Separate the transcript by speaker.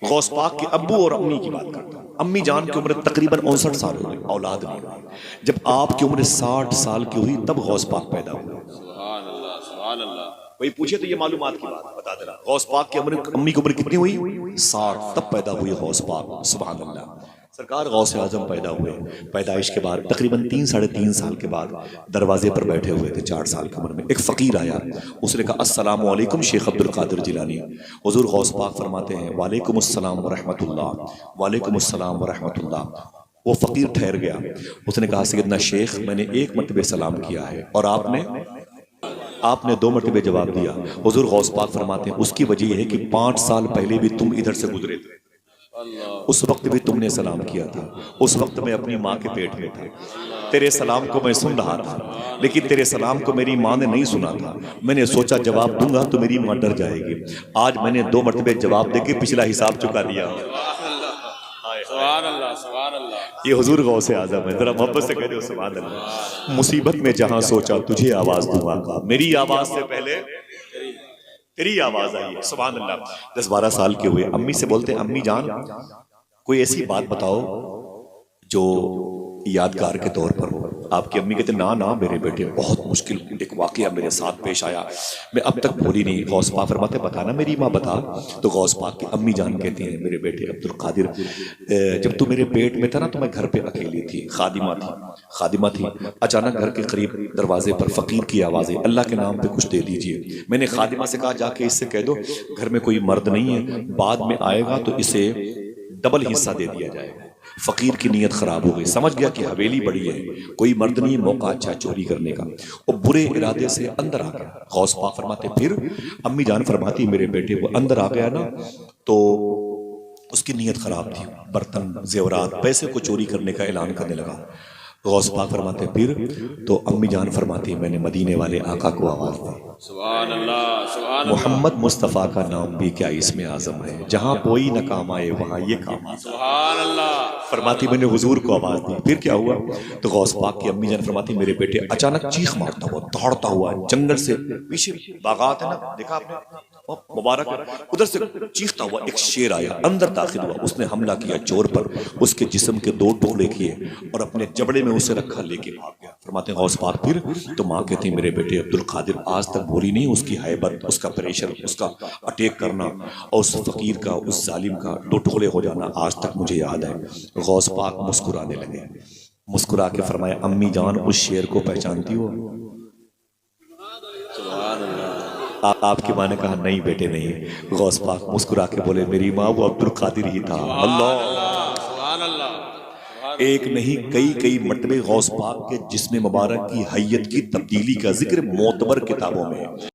Speaker 1: غوث پاک کے ابو اور امی کی بات کرتا ہوں۔ امی جان کی عمر تقریباً 59 سال ہوئی، اولاد نہیں ہوئی۔ جب آپ کی عمر 60 سال کی ہوئی تب غوث پاک پیدا ہوئے۔
Speaker 2: سبحان اللہ سبحان اللہ۔
Speaker 1: کوئی پوچھے تو یہ معلومات کی بات بتا دے رہا۔ غوث پاک کی امی کی عمر کتنی ہوئی؟ 60، تب پیدا ہوئی غوث پاک۔ سبحان اللہ۔ سرکار غوث اعظم پیدا ہوئے، پیدائش کے بعد تقریباً 3 ساڑھے 3 سال کے بعد دروازے پر بیٹھے ہوئے تھے 4 سال کی عمر میں۔ ایک فقیر آیا، اس نے کہا السلام علیکم شیخ عبد القادر جیلانی۔ حضور غوث پاک فرماتے ہیں وعلیکم السلام ورحمۃ اللہ، وعلیکم السلام ورحمۃ اللہ۔ وہ فقیر ٹھہر گیا، اس نے کہا سیدنا شیخ میں نے 1 مرتبہ سلام کیا ہے اور آپ نے 2 مرتبہ جواب دیا۔ حضور غوث پاک فرماتے ہیں اس کی وجہ یہ ہے کہ 5 سال پہلے بھی تم ادھر سے گزرے تھے، اس وقت بھی تم نے سلام کیا تھا، اس وقت میں اپنی ماں کے پیٹ میں تھا، تیرے سلام کو میں سن رہا تھا لیکن تیرے سلام کو میری ماں نے نہیں سنا تھا۔ میں نے سوچا جواب دوں گا تو میری ماں ڈر جائے گی، آج میں نے 2 مرتبہ جواب دے کے پچھلا حساب چکا دیا۔
Speaker 2: سبحان اللہ سبحان اللہ۔
Speaker 1: یہ حضور غوث اعظم ہے، ذرا محبت سے کہہ دو سبحان اللہ۔ مصیبت میں جہاں سوچا تجھے آواز دوں آقا، میری آواز سے پہلے تیری آواز آئی ہے۔ سبحان اللہ۔ 10-12 سال کے ہوئے، امی سے بولتے ہیں امی جان کوئی ایسی بات بتاؤ جو یادگار کے طور پر ہو۔ آپ کی امی کہتے ہیں نا میرے بیٹے بہت مشکل ایک واقعہ میرے ساتھ پیش آیا، میں اب تک بھولی نہیں۔ غوث پاک فرماتے بتانا میری ماں بتا۔ تو غوث پاک کی امی جان کہتی ہیں میرے بیٹے عبد القادر جب تو میرے پیٹ میں تھا نا تو میں گھر پہ اکیلی تھی، خادمہ تھی۔ اچانک گھر کے قریب دروازے پر فقیر کی آوازیں اللہ کے نام پہ کچھ دے دیجئے۔ میں نے خادمہ سے کہا جا کے اس سے کہہ دو گھر میں کوئی مرد نہیں ہے، بعد میں آئے گا تو اسے ڈبل حصہ دے دیا جائے گا۔ فقیر کی نیت خراب ہو گئی، سمجھ گیا کہ حویلی بڑی ہے، کوئی مرد نہیں، موقع اچھا چوری کرنے کا۔ وہ برے ارادے سے اندر آ گیا۔ غوث پاک فرماتے پھر امی جان فرماتی میرے بیٹے وہ اندر آ گیا نا تو اس کی نیت خراب تھی، برتن زیورات پیسے کو چوری کرنے کا اعلان کرنے لگا۔ غوث پاک فرماتے پھر تو امی جان فرماتی میں نے مدینے والے آقا کو آواز دی،
Speaker 2: سبحان اللہ سبحان اللہ۔
Speaker 1: محمد مصطفیٰ کا نام بھی کیا اسم اعظم ہے، جہاں کوئی نہ کام آئے وہاں یہ کام آتا۔
Speaker 2: سبحان اللہ۔
Speaker 1: فرماتی میں نے حضور کو آواز دی، پھر کیا ہوا تو غوث پاک کی امی جان فرماتی میرے بیٹے اچانک چیخ مارتا ہوا دوڑتا ہوا جنگل سے، پیچھے باغات ہے نا دیکھا آپ نے مبارک، ادھر سے چیختا ہوا ایک شیر آیا، اندر داخل ہوا، اس نے حملہ کیا چور پر، اس کے جسم کے 2 ٹکڑے کیے اور اپنے جبڑے میں اسے رکھا لے کے بھاگ گیا۔ فرماتے ہیں غوث پاک پھر تو ماں کہتی میرے بیٹے عبد القادر آج تک بھولی نہیں اس کی ہیبت، اس کا پریشر، اس کا اٹیک کرنا اور اس فقیر کا اس ظالم کا 2 ٹکڑے ہو جانا آج تک مجھے یاد ہے۔ غوث پاک مسکرانے لگے، مسکرا کے فرمایا امی جان اس شیر کو پہچانتی ہو؟
Speaker 2: سبحان اللہ۔
Speaker 1: آپ کی ماں نے کہا نہیں بیٹے نہیں۔ غوث پاک مسکرا کے بولے میری ماں وہ عبد القادر ہی تھا۔ اللہ
Speaker 2: سبحان اللہ۔
Speaker 1: ایک نہیں کئی مرتبہ غوث پاک کے جسم مبارک کی حیت کی تبدیلی کا ذکر معتبر کتابوں میں ہے۔